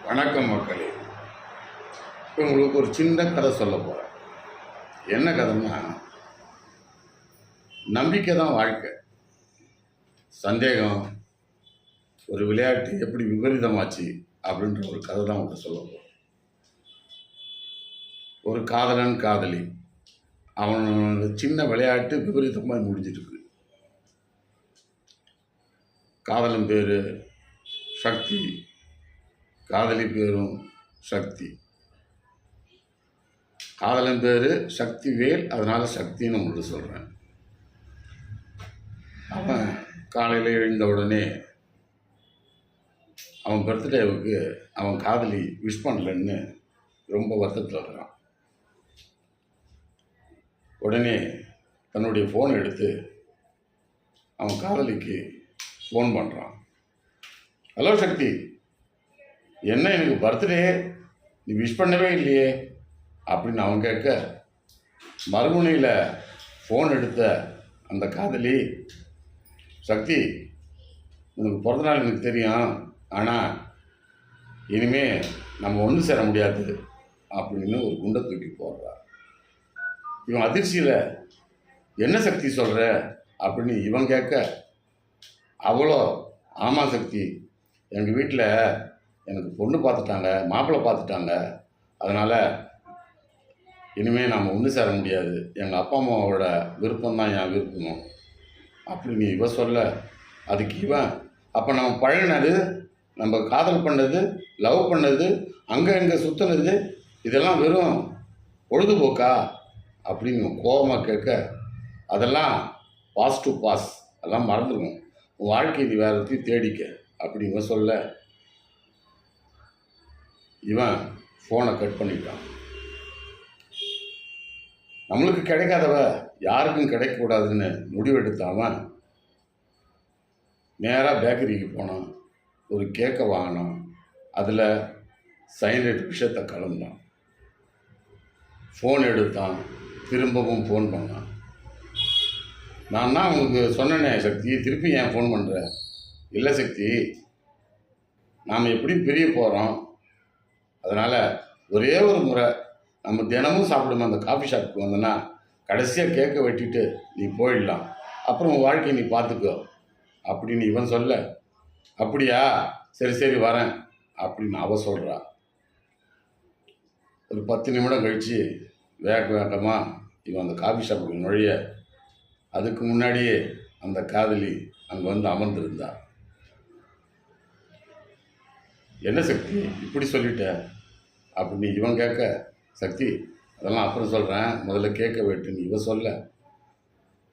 வணக்கம் மக்களே. இப்போ உங்களுக்கு ஒரு சின்ன கதை சொல்ல போகிறேன். என்ன கதைன்னா, நம்பிக்கை தான் வாழ்க்கை. சந்தேகம் ஒரு விளையாட்டு எப்படி விபரீதமாச்சு அப்படின்ற ஒரு கதை தான் உங்கள்கிட்ட சொல்ல போகிறேன். ஒரு காதலன் காதலி, அவனோட சின்ன விளையாட்டு விபரீதமாக முடிஞ்சிருக்கு. காதலன் பேர் சக்தி, காதலி பேரும் சக்தி. காதலன் பேர் சக்திவேல், அதனால் சக்தின்னு உங்களுக்கு சொல்கிறேன். அவன் காலையில் எழுந்த உடனே அவன் பர்த்டேவுக்கு அவன் காதலி விஷ் பண்ணலன்னு ரொம்ப வருத்தத்தில் இருக்கிறான். உடனே தன்னுடைய ஃபோனை எடுத்து அவன் காதலிக்கு ஃபோன் பண்ணுறான். ஹலோ சக்தி, என்ன எனக்கு பர்த்டே, நீ விஷ் பண்ணவே இல்லையே அப்படின்னு அவன் கேட்க, மறுமுனையில் ஃபோன் எடுத்த அந்த காதலி, சக்தி உனக்கு பிறந்தநாள் எனக்கு தெரியும், ஆனால் இனிமே நம்ம ஒன்று சேர முடியாது அப்படின்னு ஒரு குண்டை தூக்கி போடுறா. இவன் அதிர்ச்சியில் என்ன சக்தி சொல்கிற அப்படின்னு இவன் கேட்க, அவ்வளோ ஆமாம் சக்தி, எங்கள் வீட்டில் எனக்கு பொண்ணு பார்த்துட்டாங்க, மாப்பிள்ளை பார்த்துட்டாங்க, அதனால் இனிமேல் நாம் ஒன்று சேர முடியாது, எங்கள் அப்பா அம்மாவோட விருப்பம் தான் என் விருப்பமும் அப்படின்னு இவன் சொல்ல, அதுக்கு இவன், அப்போ நம்ம பழகினது, நம்ம காதல் பண்ணது, லவ் பண்ணது, அங்கே இங்கே சுற்றினது, இதெல்லாம் வெறும் பொழுதுபோக்கா அப்படின்னு கோபமாக கேட்க, அதெல்லாம் பாஸ் டு பாஸ், அதெல்லாம் மறந்துடும், உன் வாழ்க்கை இது வேறு இடத்தையும் தேடிக்க அப்படின்னு இவன் சொல்ல, இவன் ஃபோனை கட் பண்ணிட்டான். நம்மளுக்கு கிடைக்காதவ யாருக்கும் கிடைக்கக்கூடாதுன்னு முடிவெடுத்தாவன் நேராக பேக்கரிக்கு போனான். ஒரு கேக்கை வாங்கினான். அதில் சைனட் விஷயத்தை கலந்தான். ஃபோன் எடுத்தான். திரும்பவும் ஃபோன் பண்ணான். நான் தான் உங்களுக்கு சொன்னேனே சக்தி, திருப்பி ஏன் ஃபோன் பண்ணுற? இல்லை சக்தி, நாம் எப்படி பிரிய போகிறோம், அதனால் ஒரே ஒரு முறை நம்ம தினமும் சாப்பிடுவோம் அந்த காஃபி ஷாப்புக்கு வந்தோன்னா கடைசியாக கேக்கை வெட்டிட்டு நீ போயிடலாம், அப்புறம் உன் வாழ்க்கையை நீ பார்த்துக்கோ அப்படின்னு இவன் சொல்ல, அப்படியா, சரி சரி வரேன் அப்படின்னு அவ சொல்கிறா. ஒரு 10 நிமிடம் கழித்து வேகமாக இவன் அந்த காஃபி ஷாப்புக்கு நுழைய, அதுக்கு முன்னாடியே அந்த காதலி அங்கே வந்து அமர்ந்திருந்தா. என்ன சக்தி இப்படி சொல்லிட்ட அப்படின்னு இவன் கேட்க, சக்தி அதெல்லாம் அப்புறம் சொல்கிறேன், முதல்ல கேட்க வெட்டுன்னு இவன் சொல்ல,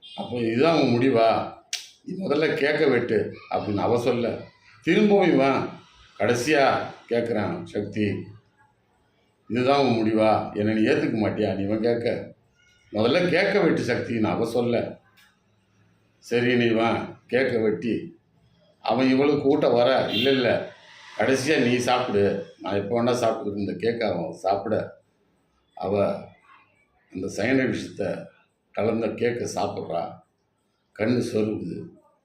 அப்போ இதுதான் உன் முடிவா, நீ முதல்ல கேட்க வெட்டு அப்படின்னு அவ சொல்ல, திரும்பவும் இவன் கடைசியாக கேட்குறான், சக்தி இதுதான் உன் முடிவா, என்னை நீ ஏற்றுக்க மாட்டியா நீ இவன் கேட்க, முதல்ல கேட்க வெட்டு சக்தின்னு அவ சொல்ல, சரின்னு இவன் கேட்க வெட்டி அவன் இவளுக்கு கூட்ட வர, இல்லை கடைசியாக நீ சாப்பிடு, நான் எப்போ வேணால் சாப்பிட்டு இந்த கேக்கை அவன் சாப்பிட, அவள் அந்த சைனட் விஷயத்தை கலந்த கேக்கை சாப்பிட்றா. கண்ணு சொருகுது.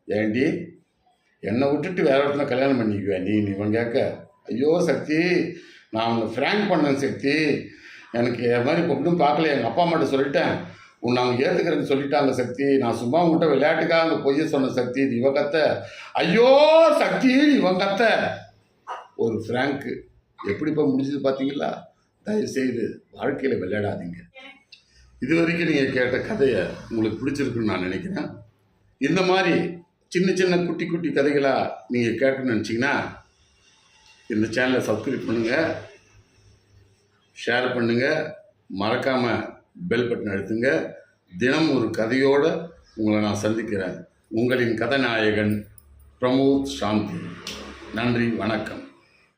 ஏண்டி என்னை விட்டுட்டு வேற இடத்துல கல்யாணம் பண்ணிக்குவேன் நீ இவன் கேட்க, ஐயோ சக்தி, நான் அவனை ஃப்ராங்க் பண்ணேன் சக்தி, எனக்கு இது மாதிரி இப்போ ஒன்றும் பார்க்கல, எங்கள் அப்பா அம்மாட்ட சொல்லிட்டேன், உன்னை அவங்க ஏற்றுக்கிறேன்னு சொல்லிட்டாங்க சக்தி, நான் சும்மா உங்கள்கிட்ட விளையாட்டுக்காக அந்த பொய்யை சொன்ன சக்தி, இவன் கத்த, ஐயோ சக்தி இவன் கத்த, ஒரு ஃப்ராங்க்கு எப்படி இப்போ முடிஞ்சது பார்த்தீங்களா? தயவுசெய்து வாழ்க்கையில் விளையாடாதீங்க. இது வரைக்கும் நீங்கள் கேட்ட கதையை உங்களுக்கு பிடிச்சிருக்குன்னு நான் நினைக்கிறேன். இந்த மாதிரி சின்ன சின்ன குட்டி குட்டி கதைகளாக நீங்கள் கேட்கணும்னு நினச்சிங்கன்னா இந்த சேனலை சப்ஸ்கிரைப் பண்ணுங்கள், ஷேர் பண்ணுங்கள், மறக்காமல் பெல் பட்டன் அழுத்துங்க. தினம் ஒரு கதையோடு உங்களை நான் சந்திக்கிறேன். உங்களின் கதாநாயகன் பிரமோத் சாந்தி. நன்றி, வணக்கம்.